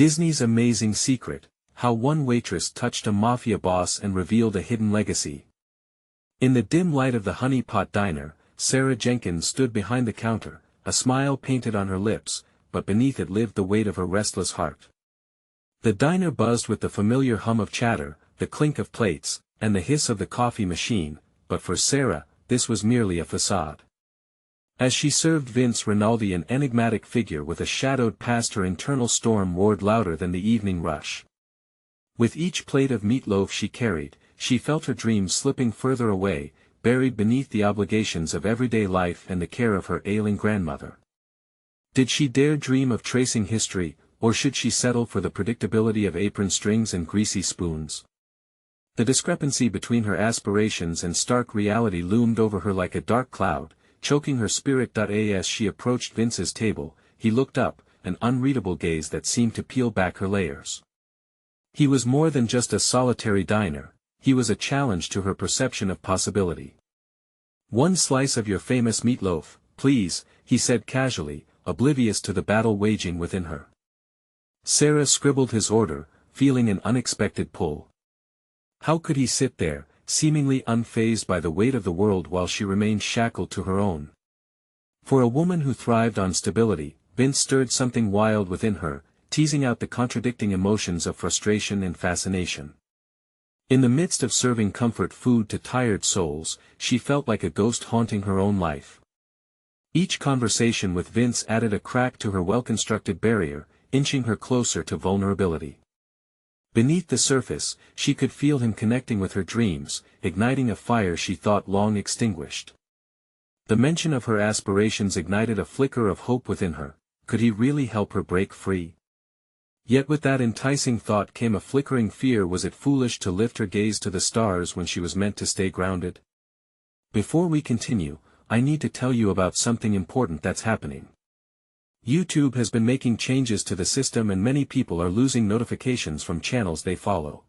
Disney's Amazing Secret: How One Waitress Touched a Mafia Boss and Revealed a Hidden Legacy. In the dim light of the Honey Pot Diner, Sarah Jenkins stood behind the counter, a smile painted on her lips, but beneath it lived the weight of her restless heart. The diner buzzed with the familiar hum of chatter, the clink of plates, and the hiss of the coffee machine, but for Sarah, this was merely a facade. As she served Vince Rinaldi, an enigmatic figure with a shadowed past, her internal storm roared louder than the evening rush. With each plate of meatloaf she carried, she felt her dreams slipping further away, buried beneath the obligations of everyday life and the care of her ailing grandmother. Did she dare dream of tracing history, or should she settle for the predictability of apron strings and greasy spoons? The discrepancy between her aspirations and stark reality loomed over her like a dark cloud, choking her spirit. As she approached Vince's table, he looked up, an unreadable gaze that seemed to peel back her layers. He was more than just a solitary diner, he was a challenge to her perception of possibility. "One slice of your famous meatloaf, please," he said casually, oblivious to the battle waging within her. Sarah scribbled his order, feeling an unexpected pull. How could he sit there, seemingly unfazed by the weight of the world while she remained shackled to her own? For a woman who thrived on stability, Vince stirred something wild within her, teasing out the contradicting emotions of frustration and fascination. In the midst of serving comfort food to tired souls, she felt like a ghost haunting her own life. Each conversation with Vince added a crack to her well-constructed barrier, inching her closer to vulnerability. Beneath the surface, she could feel him connecting with her dreams, igniting a fire she thought long extinguished. The mention of her aspirations ignited a flicker of hope within her. Could he really help her break free? Yet with that enticing thought came a flickering fear. Was it foolish to lift her gaze to the stars when she was meant to stay grounded? Before we continue, I need to tell you about something important that's happening. YouTube has been making changes to the system and many people are losing notifications from channels they follow.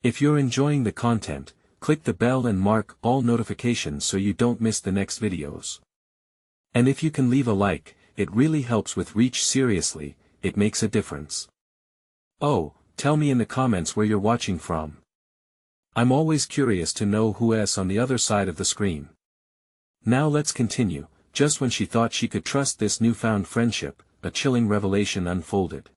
If you're enjoying the content, click the bell and mark all notifications so you don't miss the next videos. And if you can leave a like, it really helps with reach. Seriously, it makes a difference. Oh, tell me in the comments where you're watching from. I'm always curious to know who's on the other side of the screen. Now let's continue. Just when she thought she could trust this newfound friendship, a chilling revelation unfolded.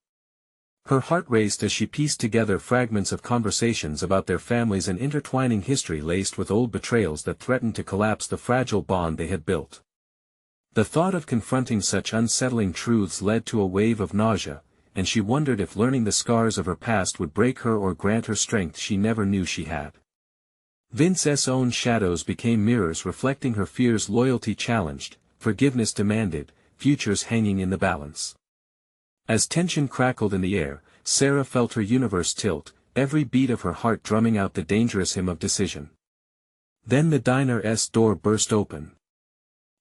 Her heart raced as she pieced together fragments of conversations about their families, an intertwining history laced with old betrayals that threatened to collapse the fragile bond they had built. The thought of confronting such unsettling truths led to a wave of nausea, and she wondered if learning the scars of her past would break her or grant her strength she never knew she had. Vince's own shadows became mirrors reflecting her fears, loyalty challenged, forgiveness demanded, futures hanging in the balance. As tension crackled in the air, Sarah felt her universe tilt, every beat of her heart drumming out the dangerous hymn of decision. Then the diner's door burst open.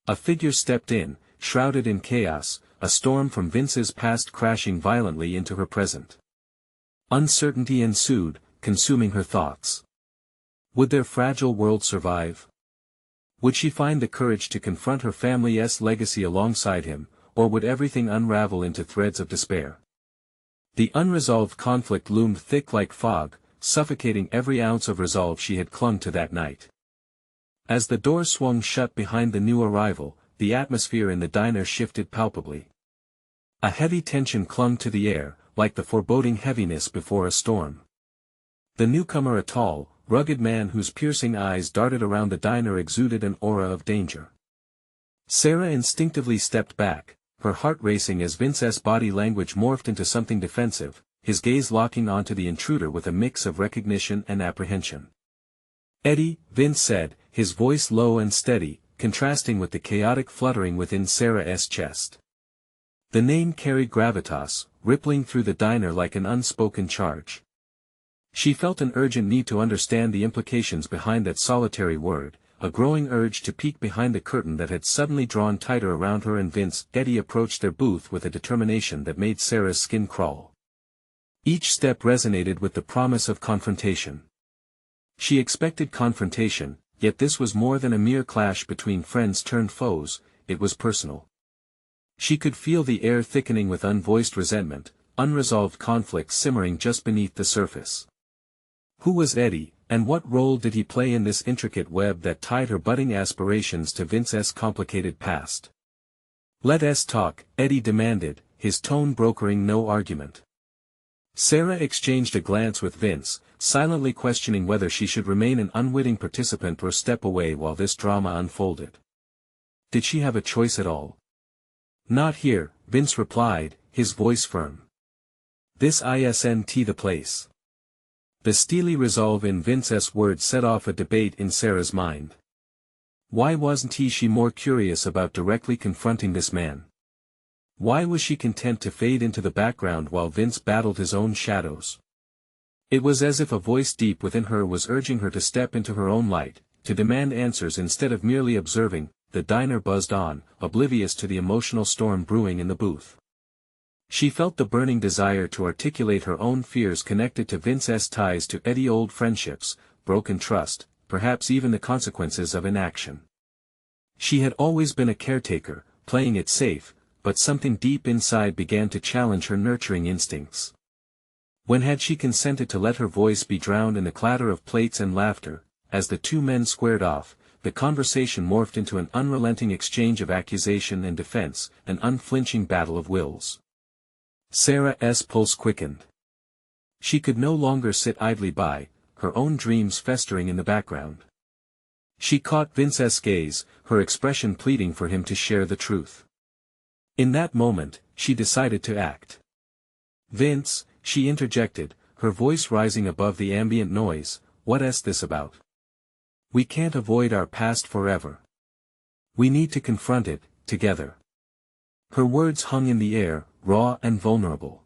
A figure stepped in, shrouded in chaos, a storm from Vince's past crashing violently into her present. Uncertainty ensued, consuming her thoughts. Would their fragile world survive? Would she find the courage to confront her family's legacy alongside him, or would everything unravel into threads of despair? The unresolved conflict loomed thick like fog, suffocating every ounce of resolve she had clung to that night. As the door swung shut behind the new arrival, the atmosphere in the diner shifted palpably. A heavy tension clung to the air, like the foreboding heaviness before a storm. The newcomer, a tall, rugged man whose piercing eyes darted around the diner, exuded an aura of danger. Sarah instinctively stepped back, her heart racing as Vince's body language morphed into something defensive, his gaze locking onto the intruder with a mix of recognition and apprehension. "Eddie," Vince said, his voice low and steady, contrasting with the chaotic fluttering within Sarah's chest. The name carried gravitas, rippling through the diner like an unspoken charge. She felt an urgent need to understand the implications behind that solitary word, a growing urge to peek behind the curtain that had suddenly drawn tighter around her and Vince. Eddie approached their booth with a determination that made Sarah's skin crawl. Each step resonated with the promise of confrontation. She expected confrontation, yet this was more than a mere clash between friends turned foes, it was personal. She could feel the air thickening with unvoiced resentment, unresolved conflict simmering just beneath the surface. Who was Eddie, and what role did he play in this intricate web that tied her budding aspirations to Vince's complicated past? "Let us talk," Eddie demanded, his tone brokering no argument. Sarah exchanged a glance with Vince, silently questioning whether she should remain an unwitting participant or step away while this drama unfolded. Did she have a choice at all? "Not here," Vince replied, his voice firm. "This isn't the place." The steely resolve in Vince's words set off a debate in Sarah's mind. Why wasn't she more curious about directly confronting this man? Why was she content to fade into the background while Vince battled his own shadows? It was as if a voice deep within her was urging her to step into her own light, to demand answers instead of merely observing. The diner buzzed on, oblivious to the emotional storm brewing in the booth. She felt the burning desire to articulate her own fears connected to Vince's ties to Eddie, old friendships, broken trust, perhaps even the consequences of inaction. She had always been a caretaker, playing it safe, but something deep inside began to challenge her nurturing instincts. When had she consented to let her voice be drowned in the clatter of plates and laughter? As the two men squared off, the conversation morphed into an unrelenting exchange of accusation and defense, an unflinching battle of wills. Sarah's pulse quickened. She could no longer sit idly by, her own dreams festering in the background. She caught Vince's gaze, her expression pleading for him to share the truth. In that moment, she decided to act. "Vince," she interjected, her voice rising above the ambient noise, "what's this about? We can't avoid our past forever. We need to confront it, together." Her words hung in the air, raw and vulnerable.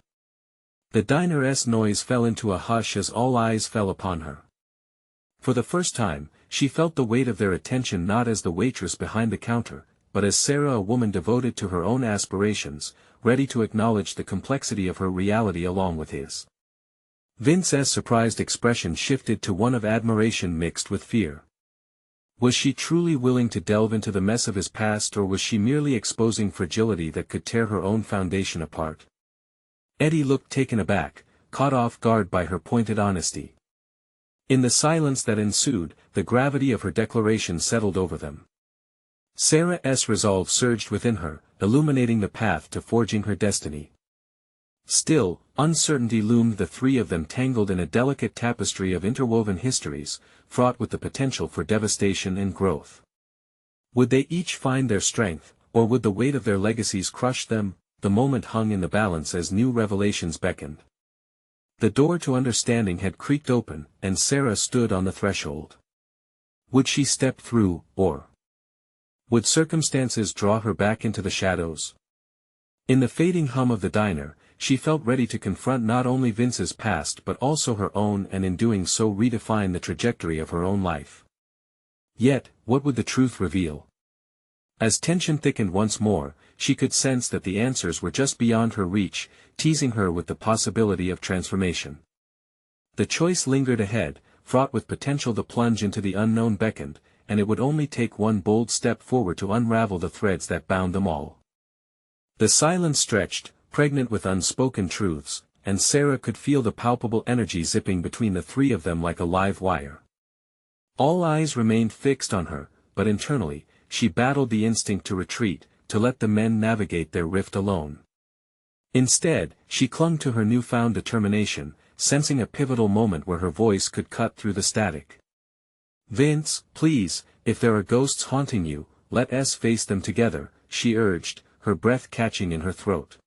The diner's noise fell into a hush as all eyes fell upon her. For the first time, she felt the weight of their attention not as the waitress behind the counter, but as Sarah, a woman devoted to her own aspirations, ready to acknowledge the complexity of her reality along with his. Vince's surprised expression shifted to one of admiration mixed with fear. Was she truly willing to delve into the mess of his past, or was she merely exposing fragility that could tear her own foundation apart? Eddie looked taken aback, caught off guard by her pointed honesty. In the silence that ensued, the gravity of her declaration settled over them. Sarah's resolve surged within her, illuminating the path to forging her destiny. Still, uncertainty loomed, the three of them tangled in a delicate tapestry of interwoven histories, fraught with the potential for devastation and growth. Would they each find their strength, or would the weight of their legacies crush them? The moment hung in the balance as new revelations beckoned. The door to understanding had creaked open, and Sarah stood on the threshold. Would she step through, or would circumstances draw her back into the shadows? In the fading hum of the diner, she felt ready to confront not only Vince's past but also her own, and in doing so redefine the trajectory of her own life. Yet, what would the truth reveal? As tension thickened once more, she could sense that the answers were just beyond her reach, teasing her with the possibility of transformation. The choice lingered ahead, fraught with potential. The plunge into the unknown beckoned, and it would only take one bold step forward to unravel the threads that bound them all. The silence stretched, pregnant with unspoken truths, and Sarah could feel the palpable energy zipping between the three of them like a live wire. All eyes remained fixed on her, but internally, she battled the instinct to retreat, to let the men navigate their rift alone. Instead, she clung to her newfound determination, sensing a pivotal moment where her voice could cut through the static. "Vince, please, if there are ghosts haunting you, let us face them together," she urged, her breath catching in her throat.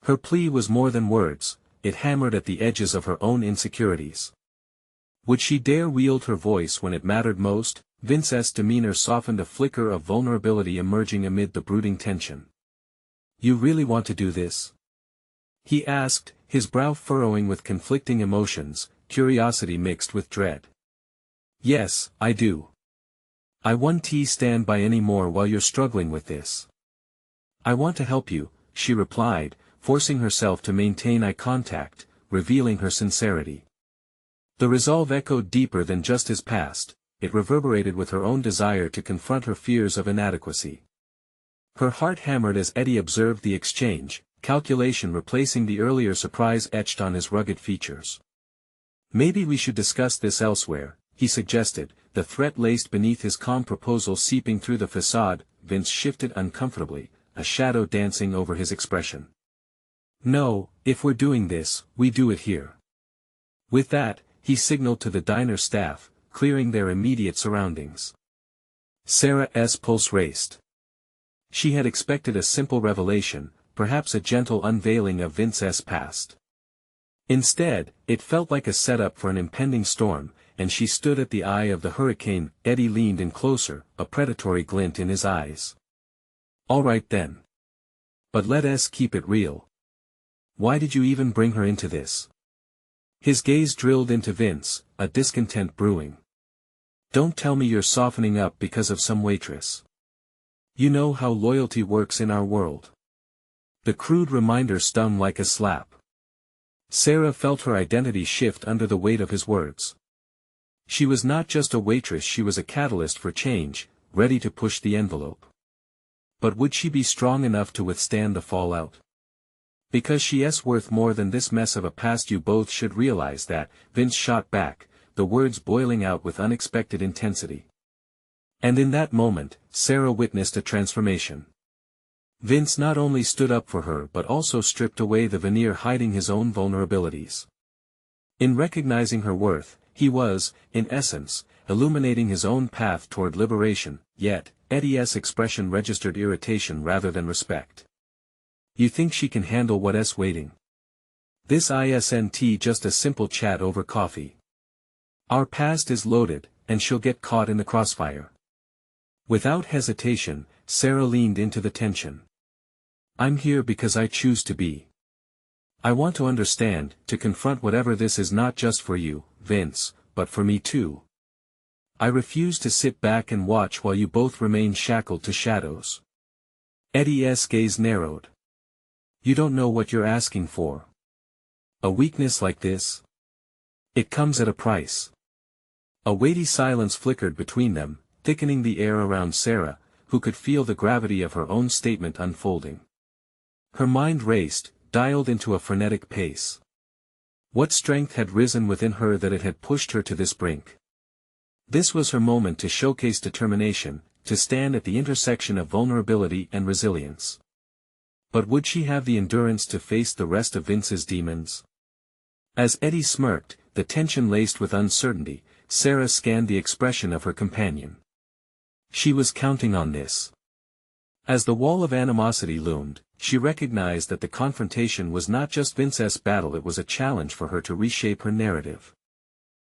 Her plea was more than words, it hammered at the edges of her own insecurities. Would she dare wield her voice when it mattered most? Vince's demeanor softened, a flicker of vulnerability emerging amid the brooding tension. "You really want to do this?" he asked, his brow furrowing with conflicting emotions, curiosity mixed with dread. "Yes, I do. I won't stand by any more while you're struggling with this. I want to help you," she replied, forcing herself to maintain eye contact, revealing her sincerity. The resolve echoed deeper than just his past, it reverberated with her own desire to confront her fears of inadequacy. Her heart hammered as Eddie observed the exchange, calculation replacing the earlier surprise etched on his rugged features. "Maybe we should discuss this elsewhere," he suggested, the threat laced beneath his calm proposal seeping through the facade. Vince shifted uncomfortably, a shadow dancing over his expression. "No, if we're doing this, we do it here." With that, he signaled to the diner staff, clearing their immediate surroundings. Sarah's pulse raced. She had expected a simple revelation, perhaps a gentle unveiling of Vince's past. Instead, it felt like a setup for an impending storm, and she stood at the eye of the hurricane. Eddie leaned in closer, a predatory glint in his eyes. "All right then. But let us keep it real. Why did you even bring her into this?" His gaze drilled into Vince, a discontent brewing. "Don't tell me you're softening up because of some waitress. You know how loyalty works in our world." The crude reminder stung like a slap. Sarah felt her identity shift under the weight of his words. She was not just a waitress, she was a catalyst for change, ready to push the envelope. But would she be strong enough to withstand the fallout? "Because she's worth more than this mess of a past, you both should realize that," Vince shot back, the words boiling out with unexpected intensity. And in that moment, Sarah witnessed a transformation. Vince not only stood up for her but also stripped away the veneer hiding his own vulnerabilities. In recognizing her worth, he was, in essence, illuminating his own path toward liberation, yet, Eddie's expression registered irritation rather than respect. "You think she can handle what's waiting? This isn't just a simple chat over coffee. Our past is loaded, and she'll get caught in the crossfire." Without hesitation, Sarah leaned into the tension. "I'm here because I choose to be. I want to understand, to confront whatever this is, not just for you, Vince, but for me too. I refuse to sit back and watch while you both remain shackled to shadows." Eddie's gaze narrowed. "You don't know what you're asking for. A weakness like this? It comes at a price." A weighty silence flickered between them, thickening the air around Sarah, who could feel the gravity of her own statement unfolding. Her mind raced, dialed into a frenetic pace. What strength had risen within her that it had pushed her to this brink? This was her moment to showcase determination, to stand at the intersection of vulnerability and resilience. But would she have the endurance to face the rest of Vince's demons? As Eddie smirked, the tension laced with uncertainty, Sarah scanned the expression of her companion. She was counting on this. As the wall of animosity loomed, she recognized that the confrontation was not just Vince's battle, it was a challenge for her to reshape her narrative.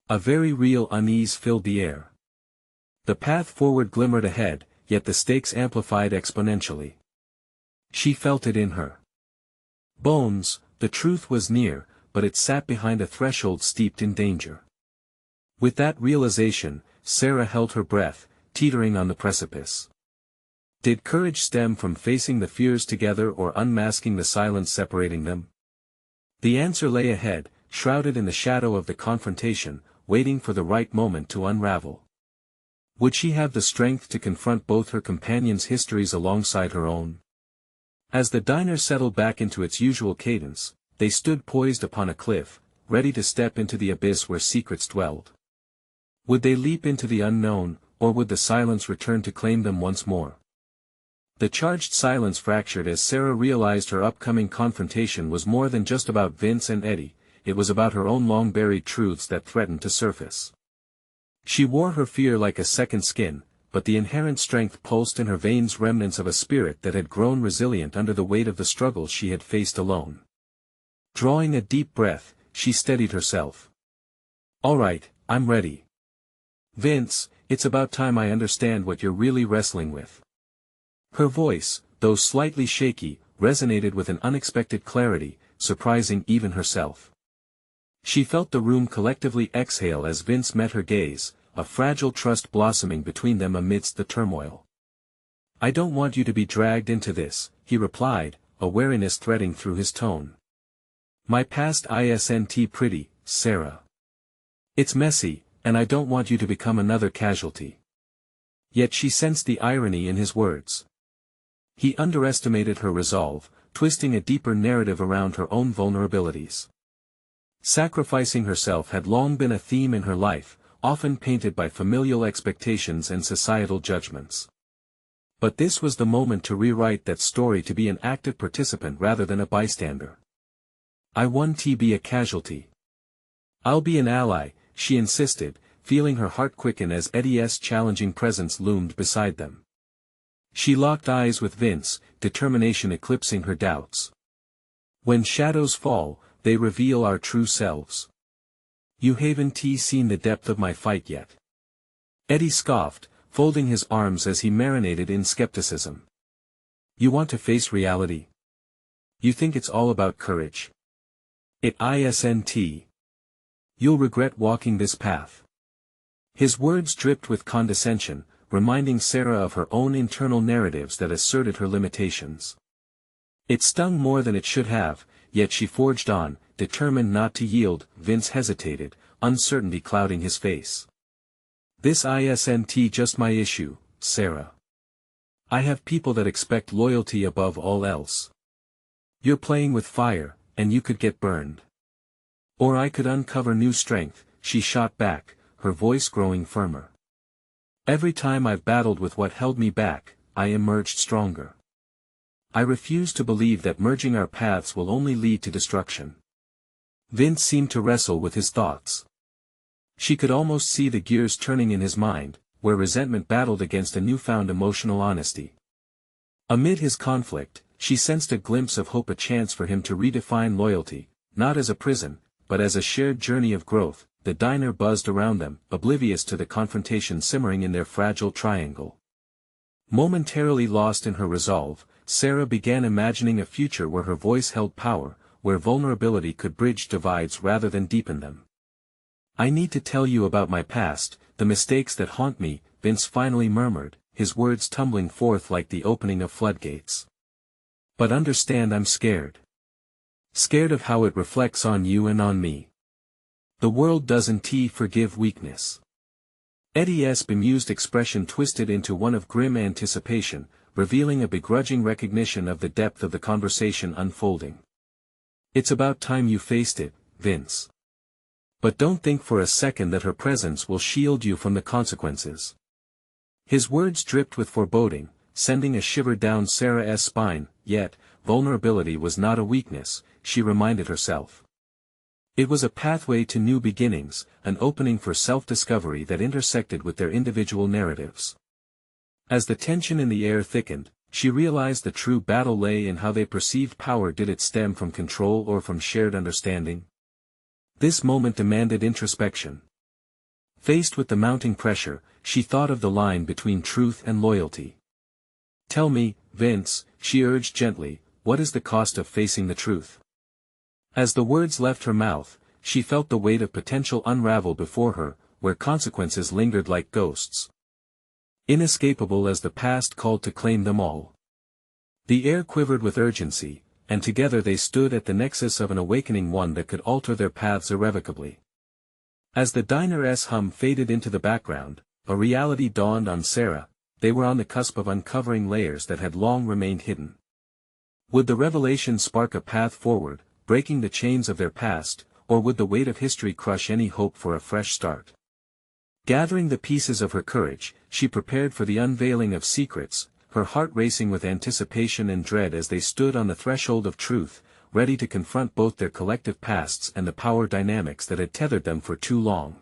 A very real unease filled the air. The path forward glimmered ahead, yet the stakes amplified exponentially. She felt it in her bones. The truth was near, but it sat behind a threshold steeped in danger. With that realization, Sarah held her breath, teetering on the precipice. Did courage stem from facing the fears together or unmasking the silence separating them? The answer lay ahead, shrouded in the shadow of the confrontation, waiting for the right moment to unravel. Would she have the strength to confront both her companions' histories alongside her own? As the diner settled back into its usual cadence, they stood poised upon a cliff, ready to step into the abyss where secrets dwelled. Would they leap into the unknown, or would the silence return to claim them once more? The charged silence fractured as Sarah realized her upcoming confrontation was more than just about Vince and Eddie, it was about her own long-buried truths that threatened to surface. She wore her fear like a second skin, but the inherent strength pulsed in her veins, remnants of a spirit that had grown resilient under the weight of the struggles she had faced alone. Drawing a deep breath, she steadied herself. "All right, I'm ready. Vince, it's about time I understand what you're really wrestling with." Her voice, though slightly shaky, resonated with an unexpected clarity, surprising even herself. She felt the room collectively exhale as Vince met her gaze, a fragile trust blossoming between them amidst the turmoil. "I don't want you to be dragged into this," he replied, a wariness threading through his tone. "My past isn't pretty, Sarah. It's messy, and I don't want you to become another casualty." Yet she sensed the irony in his words. He underestimated her resolve, twisting a deeper narrative around her own vulnerabilities. Sacrificing herself had long been a theme in her life, often painted by familial expectations and societal judgments. But this was the moment to rewrite that story, to be an active participant rather than a bystander. "I want to be a casualty. I'll be an ally," she insisted, feeling her heart quicken as Eddie's challenging presence loomed beside them. She locked eyes with Vince, determination eclipsing her doubts. "When shadows fall, they reveal our true selves. You haven't seen the depth of my fight yet." Eddie scoffed, folding his arms as he marinated in skepticism. "You want to face reality? You think it's all about courage? It isn't. You'll regret walking this path." His words dripped with condescension, reminding Sarah of her own internal narratives that asserted her limitations. It stung more than it should have, yet she forged on, determined not to yield. Vince hesitated, uncertainty clouding his face. "This isn't just my issue, Sarah. I have people that expect loyalty above all else. You're playing with fire, and you could get burned. Or I could uncover new strength," she shot back, her voice growing firmer. "Every time I've battled with what held me back, I emerged stronger. I refuse to believe that merging our paths will only lead to destruction." Vince seemed to wrestle with his thoughts. She could almost see the gears turning in his mind, where resentment battled against a newfound emotional honesty. Amid his conflict, she sensed a glimpse of hope, a chance for him to redefine loyalty, not as a prison, but as a shared journey of growth. The diner buzzed around them, oblivious to the confrontation simmering in their fragile triangle. Momentarily lost in her resolve, Sarah began imagining a future where her voice held power, where vulnerability could bridge divides rather than deepen them. "I need to tell you about my past, the mistakes that haunt me," Vince finally murmured, his words tumbling forth like the opening of floodgates. "But understand, I'm scared. Scared of how it reflects on you and on me. The world doesn't forgive weakness." Eddie's bemused expression twisted into one of grim anticipation, revealing a begrudging recognition of the depth of the conversation unfolding. "It's about time you faced it, Vince. But don't think for a second that her presence will shield you from the consequences." His words dripped with foreboding, sending a shiver down Sarah's spine, yet, vulnerability was not a weakness, she reminded herself. It was a pathway to new beginnings, an opening for self-discovery that intersected with their individual narratives. As the tension in the air thickened, she realized the true battle lay in how they perceived power. Did it stem from control or from shared understanding? This moment demanded introspection. Faced with the mounting pressure, she thought of the line between truth and loyalty. "Tell me, Vince," she urged gently, "what is the cost of facing the truth?" As the words left her mouth, she felt the weight of potential unravel before her, where consequences lingered like ghosts. Inescapable as the past called to claim them all. The air quivered with urgency, and together they stood at the nexus of an awakening, one that could alter their paths irrevocably. As the diner's hum faded into the background, a reality dawned on Sarah. They were on the cusp of uncovering layers that had long remained hidden. Would the revelation spark a path forward, breaking the chains of their past, or would the weight of history crush any hope for a fresh start? Gathering the pieces of her courage, she prepared for the unveiling of secrets, her heart racing with anticipation and dread as they stood on the threshold of truth, ready to confront both their collective pasts and the power dynamics that had tethered them for too long.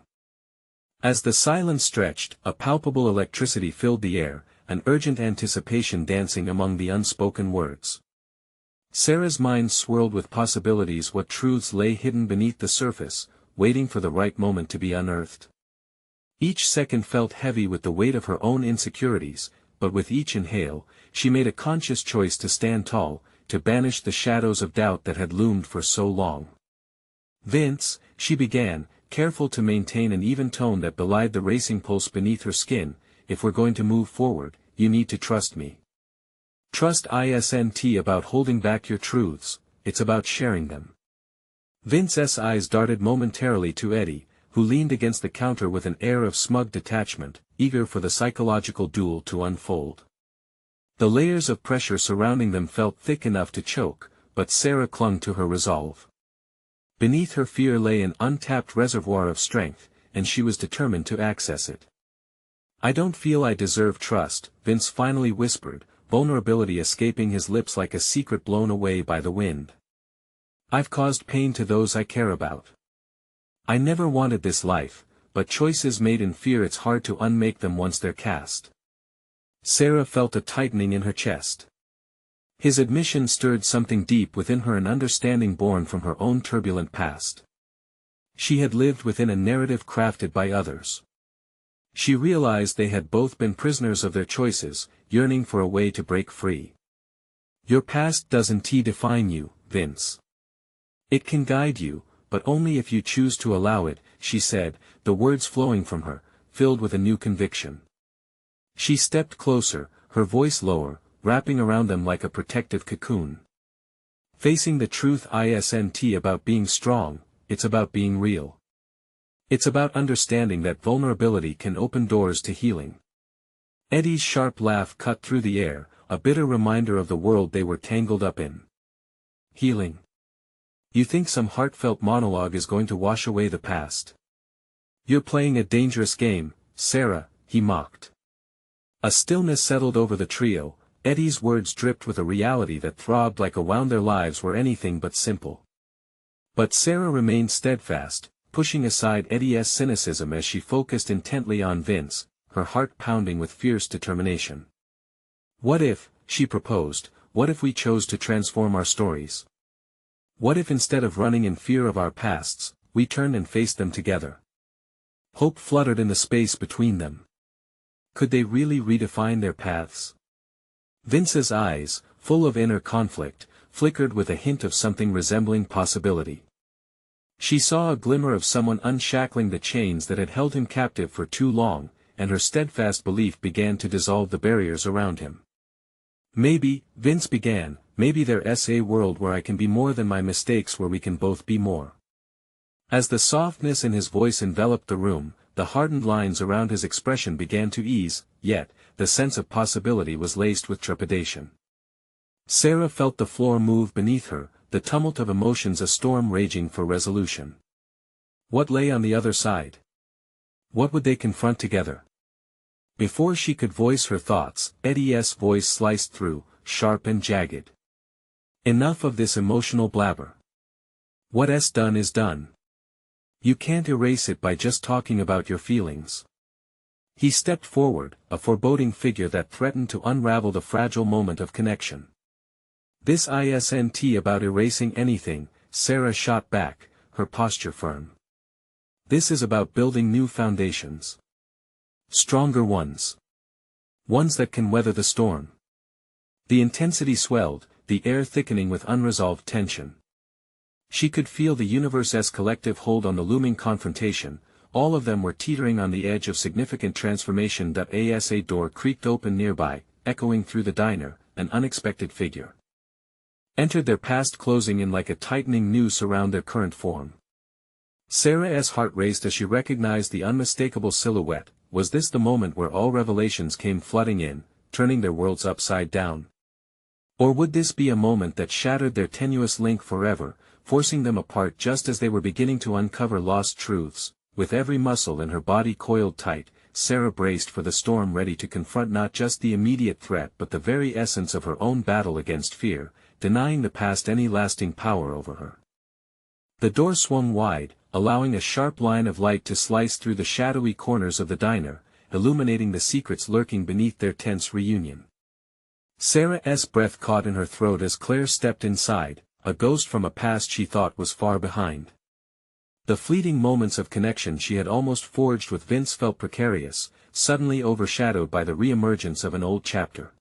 As the silence stretched, a palpable electricity filled the air, an urgent anticipation dancing among the unspoken words. Sarah's mind swirled with possibilities. What truths lay hidden beneath the surface, waiting for the right moment to be unearthed? Each second felt heavy with the weight of her own insecurities, but with each inhale, she made a conscious choice to stand tall, to banish the shadows of doubt that had loomed for so long. "Vince," she began, careful to maintain an even tone that belied the racing pulse beneath her skin, "if we're going to move forward, you need to trust me. Trust isn't about holding back your truths, it's about sharing them." Vince's eyes darted momentarily to Eddie, who leaned against the counter with an air of smug detachment, eager for the psychological duel to unfold. The layers of pressure surrounding them felt thick enough to choke, but Sarah clung to her resolve. Beneath her fear lay an untapped reservoir of strength, and she was determined to access it. "I don't feel I deserve trust," Vince finally whispered, vulnerability escaping his lips like a secret blown away by the wind. "I've caused pain to those I care about. I never wanted this life, but choices made in fear, it's hard to unmake them once they're cast." Sarah felt a tightening in her chest. His admission stirred something deep within her, an understanding born from her own turbulent past. She had lived within a narrative crafted by others. She realized they had both been prisoners of their choices, yearning for a way to break free. "Your past doesn't define you, Vince. It can guide you, but only if you choose to allow it," she said, the words flowing from her, filled with a new conviction. She stepped closer, her voice lower, wrapping around them like a protective cocoon. "Facing the truth isn't about being strong, it's about being real. It's about understanding that vulnerability can open doors to healing." Eddie's sharp laugh cut through the air, a bitter reminder of the world they were tangled up in. "Healing? You think some heartfelt monologue is going to wash away the past? You're playing a dangerous game, Sarah," he mocked. A stillness settled over the trio. Eddie's words dripped with a reality that throbbed like a wound their lives were anything but simple. But Sarah remained steadfast, pushing aside Eddie's cynicism as she focused intently on Vince, her heart pounding with fierce determination. "What if," she proposed, "what if we chose to transform our stories? What if instead of running in fear of our pasts, we turned and faced them together?" Hope fluttered in the space between them. Could they really redefine their paths? Vince's eyes, full of inner conflict, flickered with a hint of something resembling possibility. She saw a glimmer of someone unshackling the chains that had held him captive for too long, and her steadfast belief began to dissolve the barriers around him. "Maybe," Vince began, "maybe there's a world where I can be more than my mistakes, where we can both be more." As the softness in his voice enveloped the room, the hardened lines around his expression began to ease, yet, the sense of possibility was laced with trepidation. Sarah felt the floor move beneath her, the tumult of emotions a storm raging for resolution. What lay on the other side? What would they confront together? Before she could voice her thoughts, Eddie's voice sliced through, sharp and jagged. "Enough of this emotional blabber. What's done is done. You can't erase it by just talking about your feelings." He stepped forward, a foreboding figure that threatened to unravel the fragile moment of connection. "This isn't about erasing anything," Sarah shot back, her posture firm. "This is about building new foundations. Stronger ones. Ones that can weather the storm." The intensity swelled, the air thickening with unresolved tension. She could feel the universe's collective hold on the looming confrontation. All of them were teetering on the edge of significant transformation. As a door creaked open nearby, echoing through the diner, an unexpected figure entered their past, closing in like a tightening noose around their current form. Sarah's heart raced as she recognized the unmistakable silhouette. Was this the moment where all revelations came flooding in, turning their worlds upside down? Or would this be a moment that shattered their tenuous link forever, forcing them apart just as they were beginning to uncover lost truths? With every muscle in her body coiled tight, Sarah braced for the storm, ready to confront not just the immediate threat but the very essence of her own battle against fear, denying the past any lasting power over her. The door swung wide, allowing a sharp line of light to slice through the shadowy corners of the diner, illuminating the secrets lurking beneath their tense reunion. Sarah's breath caught in her throat as Claire stepped inside, a ghost from a past she thought was far behind. The fleeting moments of connection she had almost forged with Vince felt precarious, suddenly overshadowed by the re-emergence of an old chapter.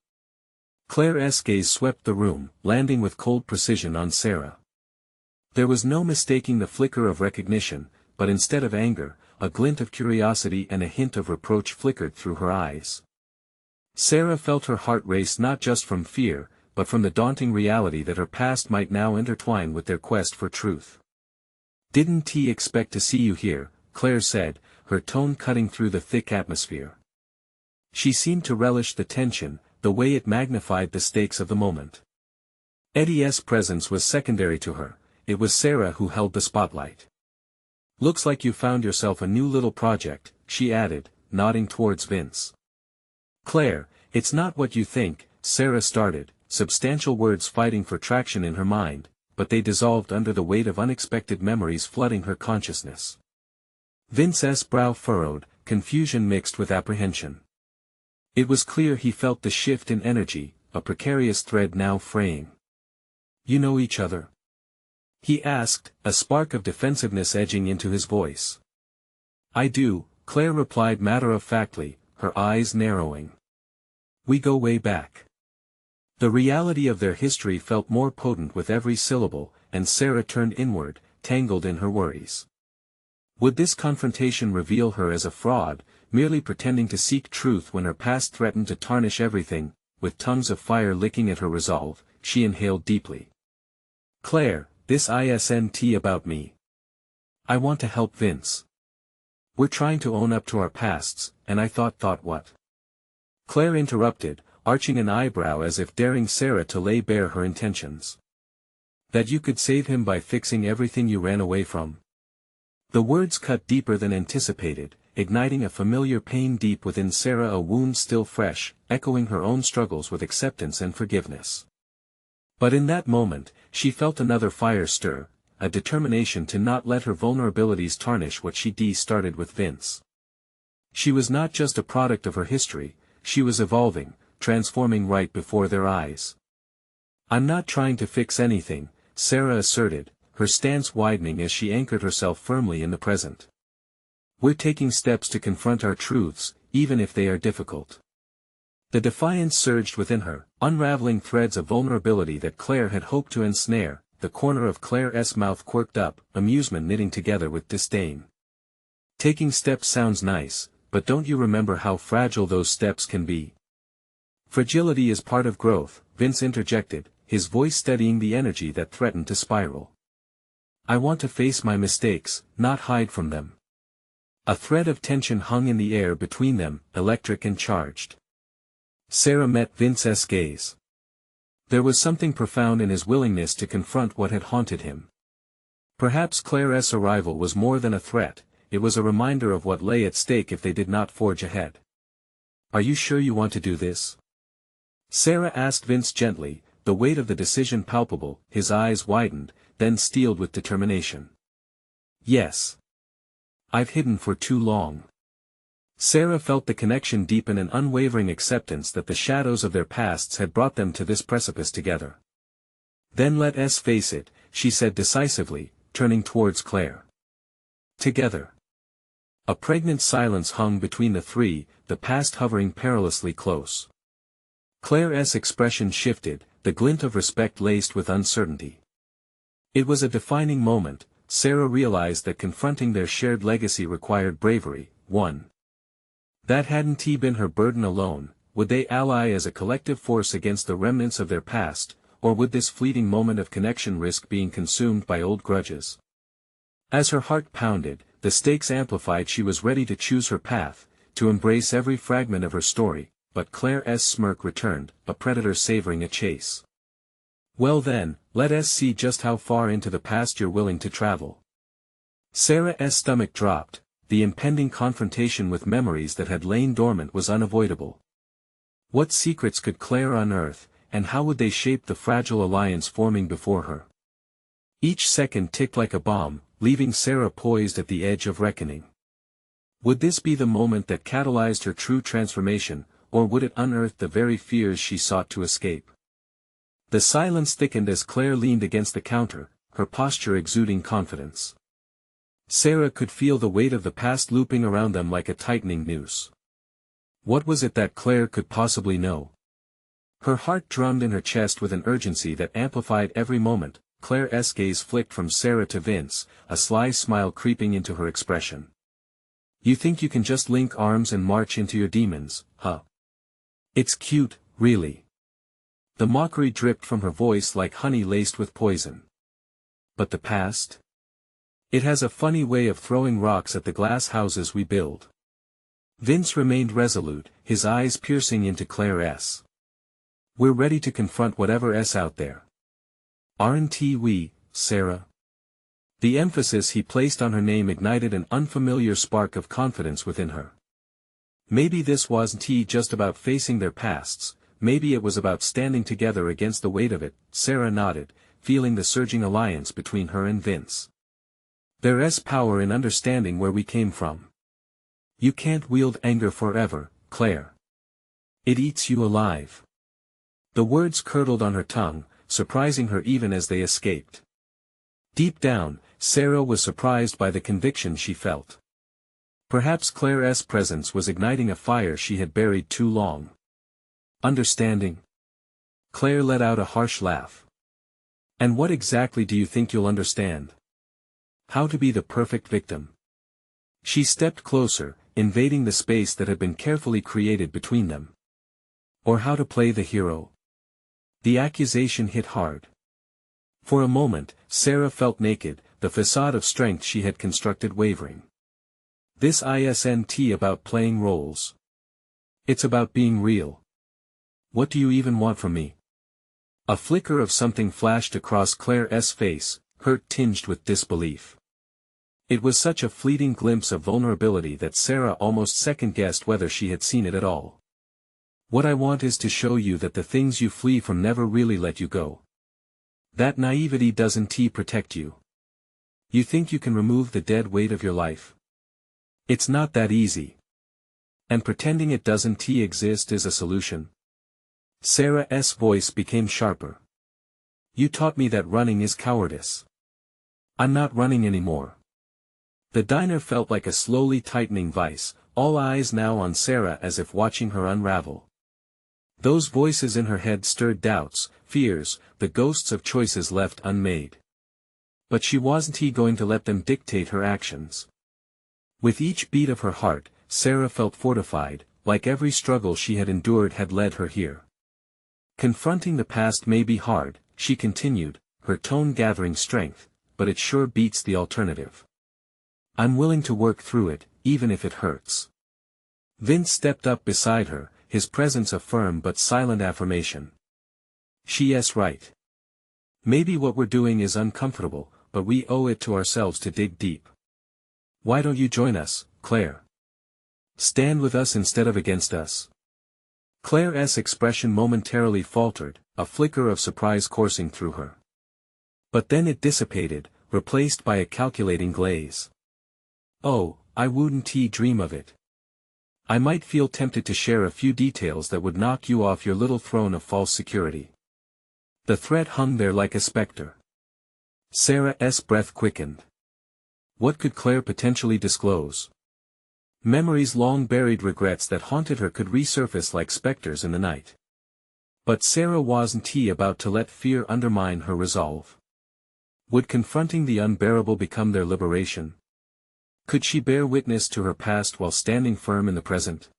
Claire's gaze swept the room, landing with cold precision on Sarah. There was no mistaking the flicker of recognition, but instead of anger, a glint of curiosity and a hint of reproach flickered through her eyes. Sarah felt her heart race, not just from fear, but from the daunting reality that her past might now intertwine with their quest for truth. "Didn't he expect to see you here?" Claire said, her tone cutting through the thick atmosphere. She seemed to relish the tension, the way it magnified the stakes of the moment. Eddie's presence was secondary to her, it was Sarah who held the spotlight. "Looks like you found yourself a new little project," she added, nodding towards Vince. "Claire, it's not what you think," Sarah started, substantial words fighting for traction in her mind, but they dissolved under the weight of unexpected memories flooding her consciousness. Vince's brow furrowed, confusion mixed with apprehension. It was clear he felt the shift in energy, a precarious thread now fraying. "You know each other?" he asked, a spark of defensiveness edging into his voice. "I do," Claire replied matter-of-factly, her eyes narrowing. "We go way back." The reality of their history felt more potent with every syllable, and Sarah turned inward, tangled in her worries. Would this confrontation reveal her as a fraud, merely pretending to seek truth when her past threatened to tarnish everything? With tongues of fire licking at her resolve, she inhaled deeply. "Claire, this isn't about me. I want to help Vince. We're trying to own up to our pasts, and I thought what?" Claire interrupted, arching an eyebrow as if daring Sarah to lay bare her intentions. "That you could save him by fixing everything you ran away from." The words cut deeper than anticipated, igniting a familiar pain deep within Sarah, a wound still fresh, echoing her own struggles with acceptance and forgiveness. But in that moment, she felt another fire stir, a determination to not let her vulnerabilities tarnish what she started with Vince. She was not just a product of her history, she was evolving, transforming right before their eyes. "I'm not trying to fix anything," Sarah asserted, her stance widening as she anchored herself firmly in the present. "We're taking steps to confront our truths, even if they are difficult." The defiance surged within her, unraveling threads of vulnerability that Claire had hoped to ensnare. The corner of Claire's mouth quirked up, amusement knitting together with disdain. "Taking steps sounds nice, but don't you remember how fragile those steps can be?" "Fragility is part of growth," Vince interjected, his voice steadying the energy that threatened to spiral. "I want to face my mistakes, not hide from them." A thread of tension hung in the air between them, electric and charged. Sarah met Vince's gaze. There was something profound in his willingness to confront what had haunted him. Perhaps Claire's arrival was more than a threat, it was a reminder of what lay at stake if they did not forge ahead. "Are you sure you want to do this?" Sarah asked Vince gently, the weight of the decision palpable. His eyes widened, then steeled with determination. "Yes. I've hidden for too long." Sarah felt the connection deepen, an unwavering acceptance that the shadows of their pasts had brought them to this precipice together. "Then let us face it," she said decisively, turning towards Claire. "Together." A pregnant silence hung between the three, the past hovering perilously close. Claire's expression shifted, the glint of respect laced with uncertainty. It was a defining moment. Sarah realized that confronting their shared legacy required bravery. That hadn't been her burden alone. Would they ally as a collective force against the remnants of their past, or would this fleeting moment of connection risk being consumed by old grudges? As her heart pounded, the stakes amplified. She was ready to choose her path, to embrace every fragment of her story, but Claire's smirk returned, a predator savoring a chase. "Well then, let us see just how far into the past you're willing to travel." Sarah's stomach dropped. The impending confrontation with memories that had lain dormant was unavoidable. What secrets could Claire unearth, and how would they shape the fragile alliance forming before her? Each second ticked like a bomb, leaving Sarah poised at the edge of reckoning. Would this be the moment that catalyzed her true transformation, or would it unearth the very fears she sought to escape? The silence thickened as Claire leaned against the counter, her posture exuding confidence. Sarah could feel the weight of the past looping around them like a tightening noose. What was it that Claire could possibly know? Her heart drummed in her chest with an urgency that amplified every moment. Claire's gaze flicked from Sarah to Vince, a sly smile creeping into her expression. "You think you can just link arms and march into your demons, huh? It's cute, really." The mockery dripped from her voice like honey laced with poison. "But the past? It has a funny way of throwing rocks at the glass houses we build." Vince remained resolute, his eyes piercing into Claire's. We're ready to confront whatever's out there. Aren't we, Sarah? The emphasis he placed on her name ignited an unfamiliar spark of confidence within her. Maybe this wasn't just about facing their pasts, maybe it was about standing together against the weight of it. Sarah nodded, feeling the surging alliance between her and Vince. There's power in understanding where we came from. You can't wield anger forever, Claire. It eats you alive. The words curdled on her tongue, surprising her even as they escaped. Deep down, Sarah was surprised by the conviction she felt. Perhaps Claire's presence was igniting a fire she had buried too long. Understanding? Claire let out a harsh laugh. And what exactly do you think you'll understand? How to be the perfect victim. She stepped closer, invading the space that had been carefully created between them. Or how to play the hero. The accusation hit hard. For a moment, Sarah felt naked, the facade of strength she had constructed wavering. This isn't about playing roles. It's about being real. What do you even want from me? A flicker of something flashed across Claire's face, hurt tinged with disbelief. It was such a fleeting glimpse of vulnerability that Sarah almost second-guessed whether she had seen it at all. What I want is to show you that the things you flee from never really let you go. That naivety doesn't protect you. You think you can remove the dead weight of your life? It's not that easy. And pretending it doesn't exist is a solution. Sarah's voice became sharper. You taught me that running is cowardice. I'm not running anymore. The diner felt like a slowly tightening vice, all eyes now on Sarah as if watching her unravel. Those voices in her head stirred doubts, fears, the ghosts of choices left unmade. But she wasn't going to let them dictate her actions. With each beat of her heart, Sarah felt fortified, like every struggle she had endured had led her here. Confronting the past may be hard, she continued, her tone gathering strength, but it sure beats the alternative. I'm willing to work through it, even if it hurts. Vince stepped up beside her, his presence a firm but silent affirmation. She's right. Maybe what we're doing is uncomfortable, but we owe it to ourselves to dig deep. Why don't you join us, Claire? Stand with us instead of against us. Claire's expression momentarily faltered, a flicker of surprise coursing through her. But then it dissipated, replaced by a calculating glaze. Oh, I wouldn't dream of it. I might feel tempted to share a few details that would knock you off your little throne of false security. The threat hung there like a specter. Sarah's breath quickened. What could Claire potentially disclose? Memories long buried, regrets that haunted her could resurface like specters in the night. But Sarah wasn't about to let fear undermine her resolve. Would confronting the unbearable become their liberation? Could she bear witness to her past while standing firm in the present?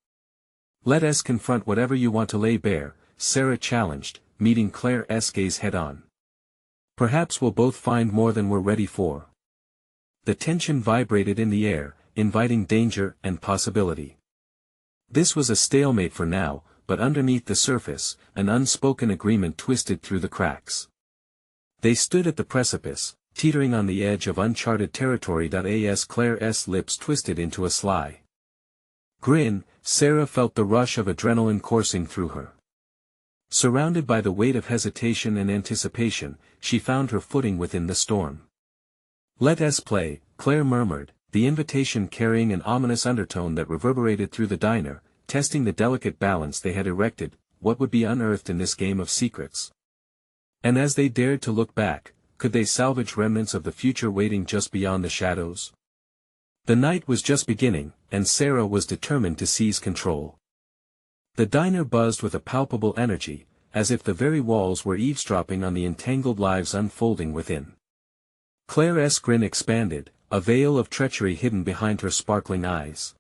Let us confront whatever you want to lay bare, Sarah challenged, meeting Claire's gaze head-on. Perhaps we'll both find more than we're ready for. The tension vibrated in the air, inviting danger and possibility. This was a stalemate for now, but underneath the surface, an unspoken agreement twisted through the cracks. They stood at the precipice, teetering on the edge of uncharted territory. As Claire's lips twisted into a sly grin, Sarah felt the rush of adrenaline coursing through her. Surrounded by the weight of hesitation and anticipation, she found her footing within the storm. Let us play, Claire murmured, the invitation carrying an ominous undertone that reverberated through the diner, testing the delicate balance they had erected. What would be unearthed in this game of secrets? And as they dared to look back, could they salvage remnants of the future waiting just beyond the shadows? The night was just beginning, and Sarah was determined to seize control. The diner buzzed with a palpable energy, as if the very walls were eavesdropping on the entangled lives unfolding within. Claire's grin expanded, a veil of treachery hidden behind her sparkling eyes.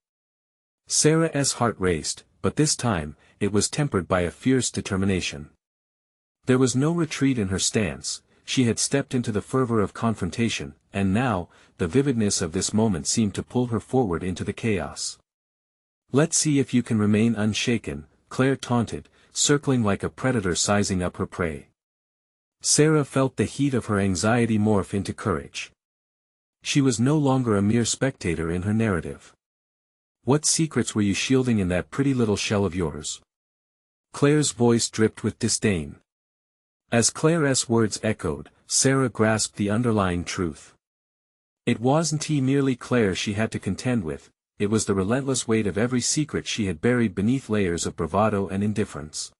Sarah's heart raced, but this time, it was tempered by a fierce determination. There was no retreat in her stance. She had stepped into the fervor of confrontation, and now, the vividness of this moment seemed to pull her forward into the chaos. Let's see if you can remain unshaken, Claire taunted, circling like a predator sizing up her prey. Sarah felt the heat of her anxiety morph into courage. She was no longer a mere spectator in her narrative. What secrets were you shielding in that pretty little shell of yours? Claire's voice dripped with disdain. As Claire's words echoed, Sarah grasped the underlying truth. It wasn't merely Claire she had to contend with, it was the relentless weight of every secret she had buried beneath layers of bravado and indifference.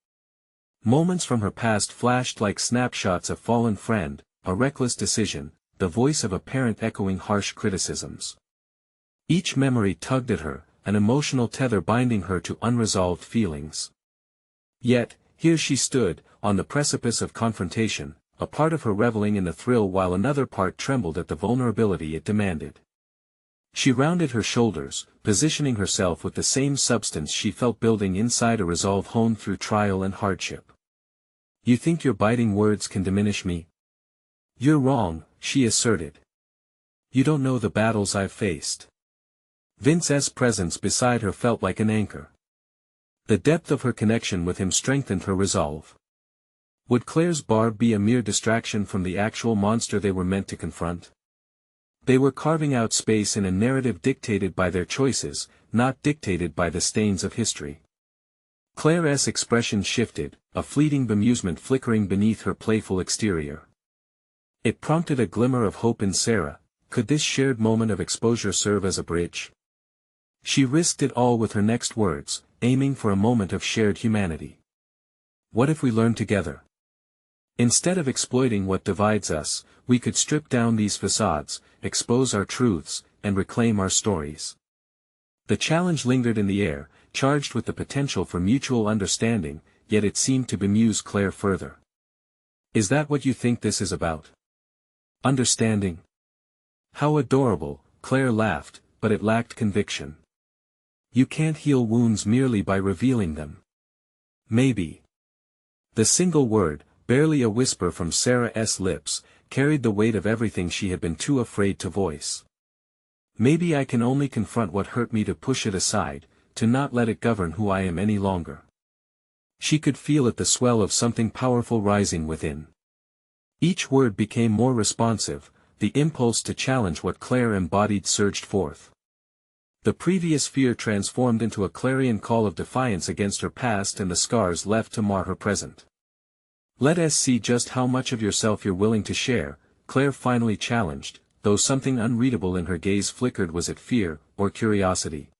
Moments from her past flashed like snapshots of fallen friend, a reckless decision, the voice of a parent echoing harsh criticisms. Each memory tugged at her, an emotional tether binding her to unresolved feelings. Yet, here she stood, on the precipice of confrontation, a part of her reveling in the thrill while another part trembled at the vulnerability it demanded. She rounded her shoulders, positioning herself with the same substance she felt building inside, a resolve honed through trial and hardship. You think your biting words can diminish me? You're wrong, she asserted. You don't know the battles I've faced. Vince's presence beside her felt like an anchor. The depth of her connection with him strengthened her resolve. Would Claire's barb be a mere distraction from the actual monster they were meant to confront? They were carving out space in a narrative dictated by their choices, not dictated by the stains of history. Claire's expression shifted, a fleeting bemusement flickering beneath her playful exterior. It prompted a glimmer of hope in Sarah. Could this shared moment of exposure serve as a bridge? She risked it all with her next words, aiming for a moment of shared humanity. What if we learn together? Instead of exploiting what divides us, we could strip down these facades, expose our truths, and reclaim our stories. The challenge lingered in the air, charged with the potential for mutual understanding, yet it seemed to bemuse Claire further. Is that what you think this is about? Understanding? How adorable, Claire laughed, but it lacked conviction. You can't heal wounds merely by revealing them. Maybe. The single word, barely a whisper from Sarah's lips, carried the weight of everything she had been too afraid to voice. Maybe I can only confront what hurt me, to push it aside, to not let it govern who I am any longer. She could feel it, the swell of something powerful rising within. Each word became more responsive, the impulse to challenge what Claire embodied surged forth. The previous fear transformed into a clarion call of defiance against her past and the scars left to mar her present. Let us see just how much of yourself you're willing to share, Claire finally challenged, though something unreadable in her gaze flickered. Was it fear, or curiosity?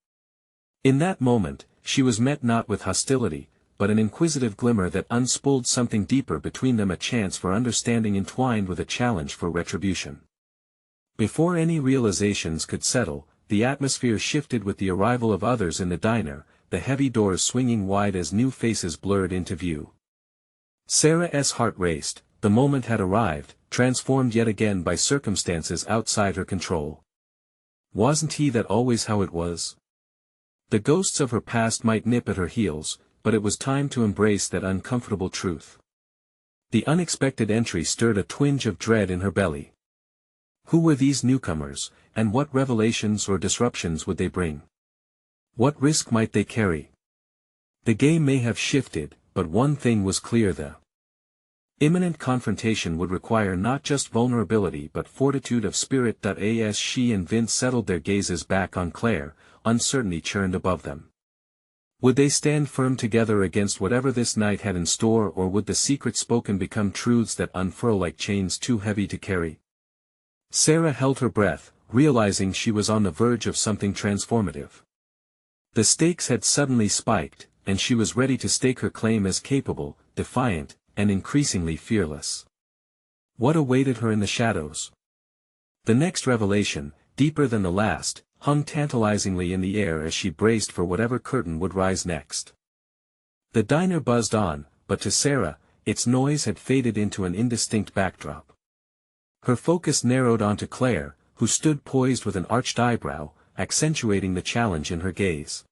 In that moment, she was met not with hostility, but an inquisitive glimmer that unspooled something deeper between them, a chance for understanding entwined with a challenge for retribution. Before any realizations could settle, the atmosphere shifted with the arrival of others in the diner, the heavy doors swinging wide as new faces blurred into view. Sarah's heart raced. The moment had arrived, transformed yet again by circumstances outside her control. Wasn't that always how it was? The ghosts of her past might nip at her heels, but it was time to embrace that uncomfortable truth. The unexpected entry stirred a twinge of dread in her belly. Who were these newcomers, and what revelations or disruptions would they bring? What risk might they carry? The game may have shifted, but one thing was clear: the imminent confrontation would require not just vulnerability but fortitude of spirit. As she and Vince settled their gazes back on Claire, uncertainty churned above them. Would they stand firm together against whatever this night had in store, or would the secret spoken become truths that unfurl like chains too heavy to carry? Sarah held her breath, realizing she was on the verge of something transformative. The stakes had suddenly spiked, and she was ready to stake her claim as capable, defiant, and increasingly fearless. What awaited her in the shadows? The next revelation, deeper than the last, hung tantalizingly in the air as she braced for whatever curtain would rise next. The diner buzzed on, but to Sarah, its noise had faded into an indistinct backdrop. Her focus narrowed onto Claire, who stood poised with an arched eyebrow, accentuating the challenge in her gaze.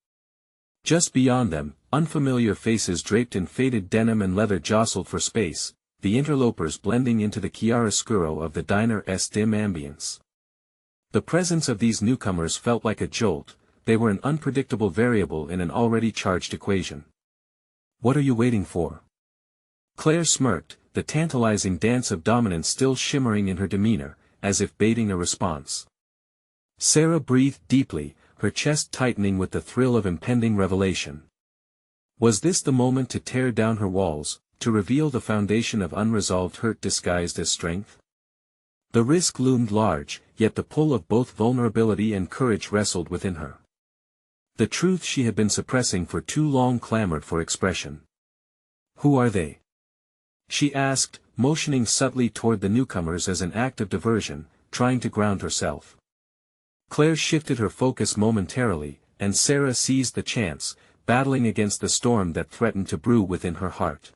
Just beyond them, unfamiliar faces draped in faded denim and leather jostled for space, the interlopers blending into the chiaroscuro of the diner's dim ambience. The presence of these newcomers felt like a jolt. They were an unpredictable variable in an already charged equation. What are you waiting for? Claire smirked, the tantalizing dance of dominance still shimmering in her demeanor, as if baiting a response. Sarah breathed deeply, her chest tightening with the thrill of impending revelation. Was this the moment to tear down her walls, to reveal the foundation of unresolved hurt disguised as strength? The risk loomed large, yet the pull of both vulnerability and courage wrestled within her. The truth she had been suppressing for too long clamored for expression. Who are they? She asked, motioning subtly toward the newcomers as an act of diversion, trying to ground herself. Claire shifted her focus momentarily, and Sarah seized the chance, battling against the storm that threatened to brew within her heart.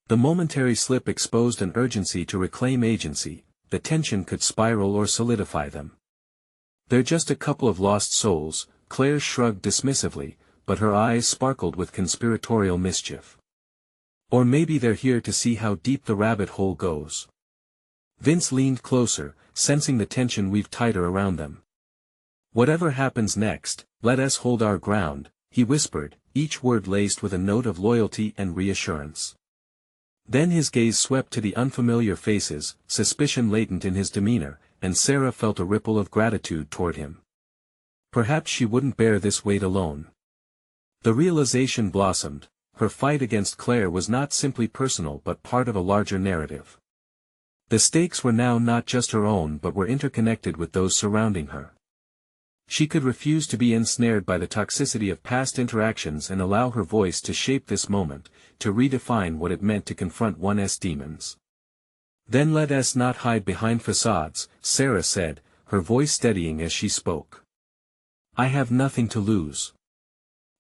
The momentary slip exposed an urgency to reclaim agency. The tension could spiral or solidify them. They're just a couple of lost souls, Claire shrugged dismissively, but her eyes sparkled with conspiratorial mischief. Or maybe they're here to see how deep the rabbit hole goes. Vince leaned closer, sensing the tension weave tighter around them. Whatever happens next, let us hold our ground, he whispered, each word laced with a note of loyalty and reassurance. Then his gaze swept to the unfamiliar faces, suspicion latent in his demeanor, and Sarah felt a ripple of gratitude toward him. Perhaps she wouldn't bear this weight alone. The realization blossomed. Her fight against Claire was not simply personal but part of a larger narrative. The stakes were now not just her own but were interconnected with those surrounding her. She could refuse to be ensnared by the toxicity of past interactions and allow her voice to shape this moment, to redefine what it meant to confront one's demons. Then let us not hide behind facades, Sarah said, her voice steadying as she spoke. I have nothing to lose.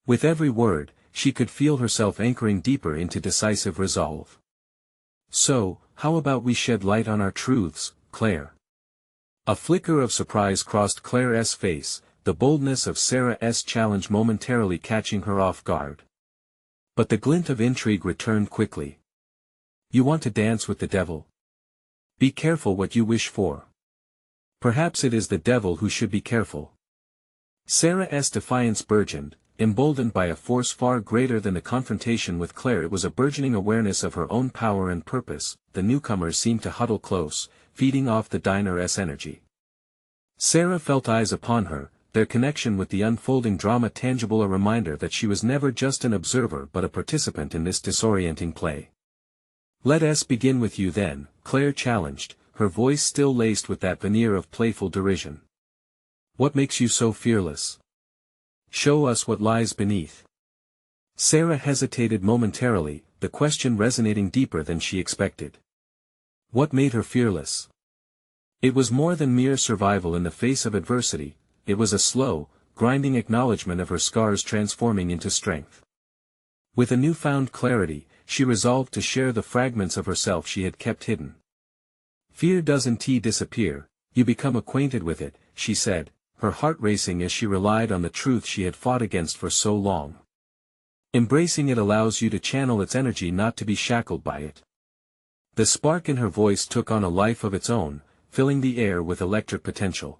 With every word, she could feel herself anchoring deeper into decisive resolve. So, how about we shed light on our truths, Claire? A flicker of surprise crossed Claire's face, the boldness of Sarah's challenge momentarily catching her off guard. But the glint of intrigue returned quickly. You want to dance with the devil? Be careful what you wish for. Perhaps it is the devil who should be careful. Sarah's defiance burgeoned, emboldened by a force far greater than the confrontation with Claire. It was a burgeoning awareness of her own power and purpose. The newcomers seemed to huddle close, feeding off the diner's energy. Sarah felt eyes upon her, their connection with the unfolding drama tangible, a reminder that she was never just an observer but a participant in this disorienting play. Let us begin with you then, Claire challenged, her voice still laced with that veneer of playful derision. What makes you so fearless? Show us what lies beneath. Sarah hesitated momentarily, the question resonating deeper than she expected. What made her fearless? It was more than mere survival in the face of adversity, it was a slow, grinding acknowledgement of her scars transforming into strength. With a newfound clarity, she resolved to share the fragments of herself she had kept hidden. Fear doesn't disappear, you become acquainted with it, she said, her heart racing as she relied on the truth she had fought against for so long. Embracing it allows you to channel its energy, not to be shackled by it. The spark in her voice took on a life of its own, filling the air with electric potential.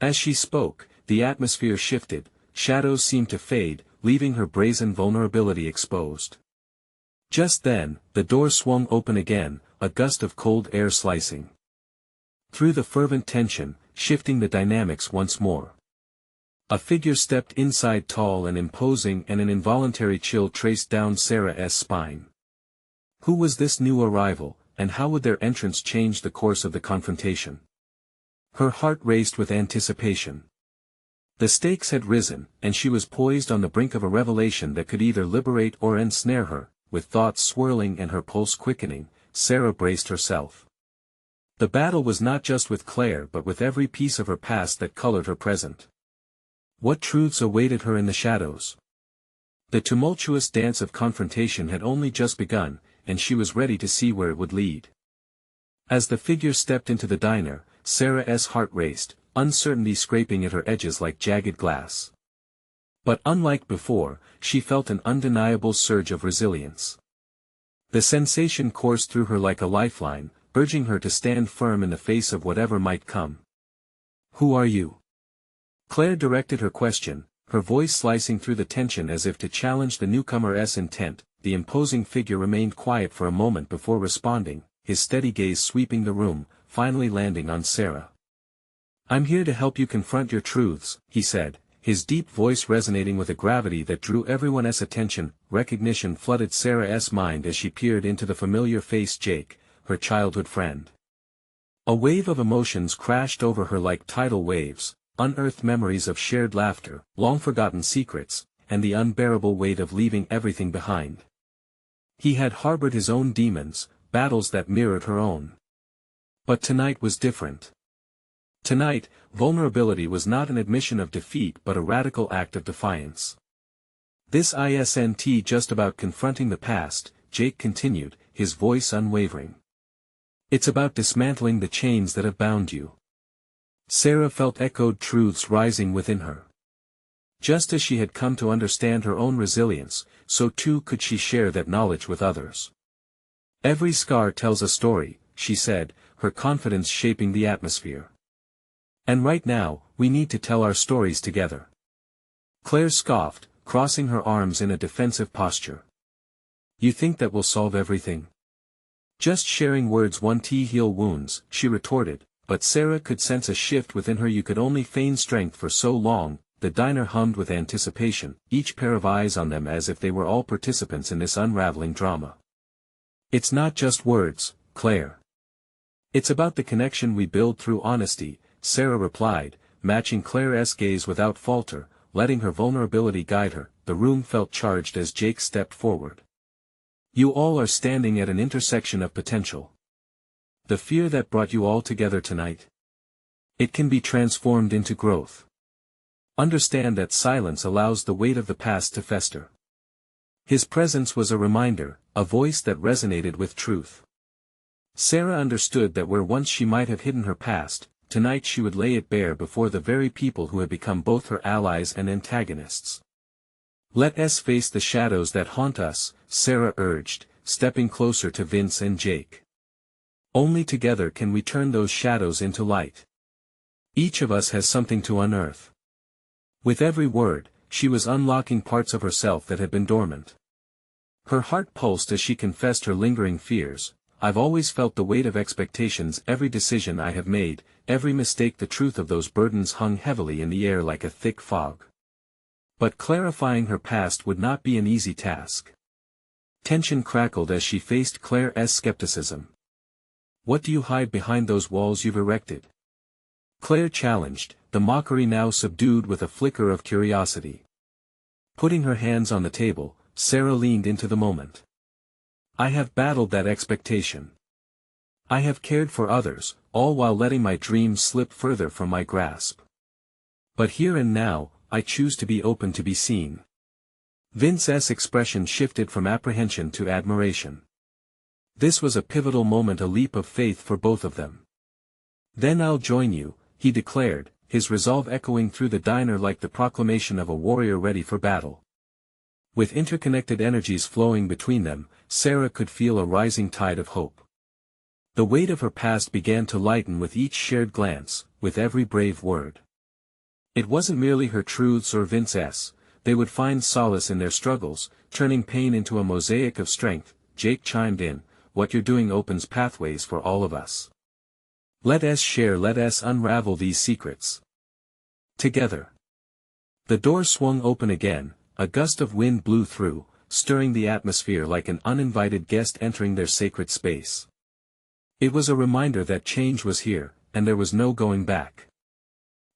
As she spoke, the atmosphere shifted, shadows seemed to fade, leaving her brazen vulnerability exposed. Just then, the door swung open again, a gust of cold air slicing through the fervent tension, shifting the dynamics once more. A figure stepped inside, tall and imposing, and an involuntary chill traced down Sarah's spine. Who was this new arrival, and how would their entrance change the course of the confrontation? Her heart raced with anticipation. The stakes had risen, and she was poised on the brink of a revelation that could either liberate or ensnare her. With thoughts swirling and her pulse quickening, Sarah braced herself. The battle was not just with Claire but with every piece of her past that colored her present. What truths awaited her in the shadows? The tumultuous dance of confrontation had only just begun, and she was ready to see where it would lead. As the figure stepped into the diner, Sarah's heart raced, uncertainty scraping at her edges like jagged glass. But unlike before, she felt an undeniable surge of resilience. The sensation coursed through her like a lifeline, urging her to stand firm in the face of whatever might come. Who are you? Claire directed her question, her voice slicing through the tension as if to challenge the newcomer's intent. The imposing figure remained quiet for a moment before responding, his steady gaze sweeping the room, finally landing on Sarah. "I'm here to help you confront your truths," he said, his deep voice resonating with a gravity that drew everyone's attention. Recognition flooded Sarah's mind as she peered into the familiar face. Jake, her childhood friend. A wave of emotions crashed over her like tidal waves, unearthed memories of shared laughter, long-forgotten secrets, and the unbearable weight of leaving everything behind. He had harbored his own demons, battles that mirrored her own. But tonight was different. Tonight, vulnerability was not an admission of defeat but a radical act of defiance. "This isn't just about confronting the past," Jake continued, his voice unwavering. "It's about dismantling the chains that have bound you." Sarah felt echoed truths rising within her. Just as she had come to understand her own resilience, so too could she share that knowledge with others. "Every scar tells a story," she said, her confidence shaping the atmosphere. "And right now, we need to tell our stories together." Claire scoffed, crossing her arms in a defensive posture. "You think that will solve everything?" "Just sharing words won't heal wounds," she retorted, but Sarah could sense a shift within her. You could only feign strength for so long. The diner hummed with anticipation, each pair of eyes on them as if they were all participants in this unraveling drama. "It's not just words, Claire. It's about the connection we build through honesty," Sarah replied, matching Claire's gaze without falter, letting her vulnerability guide her. The room felt charged as Jake stepped forward. "You all are standing at an intersection of potential. The fear that brought you all together tonight. It can be transformed into growth. Understand that silence allows the weight of the past to fester." His presence was a reminder, a voice that resonated with truth. Sarah understood that where once she might have hidden her past, tonight she would lay it bare before the very people who had become both her allies and antagonists. "Let us face the shadows that haunt us," Sarah urged, stepping closer to Vince and Jake. "Only together can we turn those shadows into light. Each of us has something to unearth." With every word, she was unlocking parts of herself that had been dormant. Her heart pulsed as she confessed her lingering fears. "I've always felt the weight of expectations. Every decision I have made, every mistake." The truth of those burdens hung heavily in the air like a thick fog. But clarifying her past would not be an easy task. Tension crackled as she faced Claire's skepticism. "What do you hide behind those walls you've erected?" Claire challenged, the mockery now subdued with a flicker of curiosity. Putting her hands on the table, Sarah leaned into the moment. "I have battled that expectation. I have cared for others, all while letting my dreams slip further from my grasp. But here and now, I choose to be open to be seen." Vince's expression shifted from apprehension to admiration. This was a pivotal moment, a leap of faith for both of them. "Then I'll join you," he declared, his resolve echoing through the diner like the proclamation of a warrior ready for battle. With interconnected energies flowing between them, Sarah could feel a rising tide of hope. The weight of her past began to lighten with each shared glance, with every brave word. It wasn't merely her truths or Vince's, they would find solace in their struggles, turning pain into a mosaic of strength. Jake chimed in, "What you're doing opens pathways for all of us. Let us share, let us unravel these secrets together." The door swung open again, a gust of wind blew through, stirring the atmosphere like an uninvited guest entering their sacred space. It was a reminder that change was here, and there was no going back.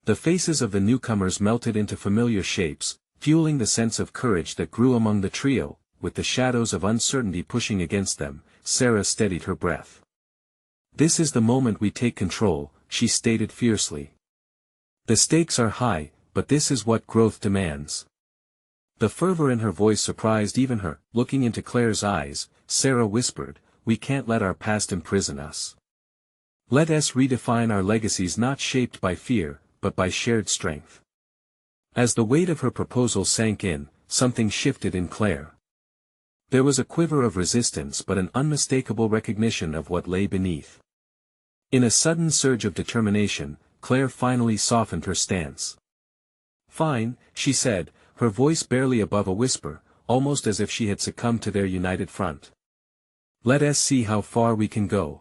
The faces of the newcomers melted into familiar shapes, fueling the sense of courage that grew among the trio. With the shadows of uncertainty pushing against them, Sarah steadied her breath. "This is the moment we take control," she stated fiercely. "The stakes are high, but this is what growth demands." The fervor in her voice surprised even her. Looking into Claire's eyes, Sarah whispered, "We can't let our past imprison us. Let us redefine our legacies, not shaped by fear, but by shared strength." As the weight of her proposal sank in, something shifted in Claire. There was a quiver of resistance but an unmistakable recognition of what lay beneath. In a sudden surge of determination, Claire finally softened her stance. Fine, she said, her voice barely above a whisper, almost as if she had succumbed to their united front. Let us see how far we can go.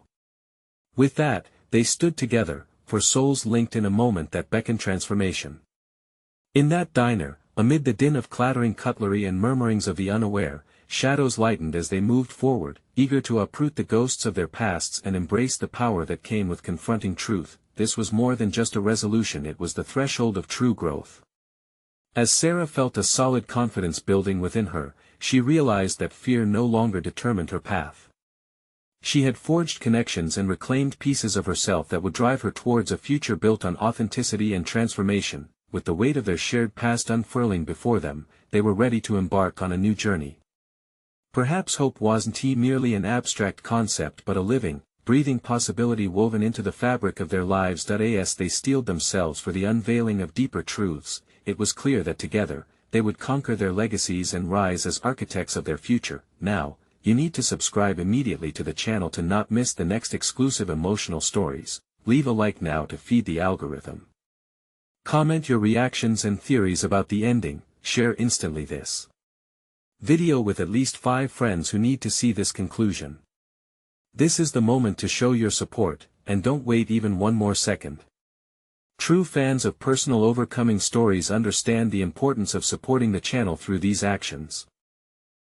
With that, they stood together, for souls linked in a moment that beckoned transformation. In that diner, amid the din of clattering cutlery and murmurings of the unaware, shadows lightened as they moved forward, eager to uproot the ghosts of their pasts and embrace the power that came with confronting truth. This was more than just a resolution, it was the threshold of true growth. As Sarah felt a solid confidence building within her, she realized that fear no longer determined her path. She had forged connections and reclaimed pieces of herself that would drive her towards a future built on authenticity and transformation. With the weight of their shared past unfurling before them, they were ready to embark on a new journey. Perhaps hope wasn't merely an abstract concept but a living, breathing possibility woven into the fabric of their lives. As they steeled themselves for the unveiling of deeper truths, it was clear that together, they would conquer their legacies and rise as architects of their future. Now, you need to subscribe immediately to the channel to not miss the next exclusive emotional stories. Leave a like now to feed the algorithm. Comment your reactions and theories about the ending, share instantly this video with at least 5 friends who need to see this conclusion. This is the moment to show your support, and don't wait even one more second. True fans of personal overcoming stories understand the importance of supporting the channel through these actions.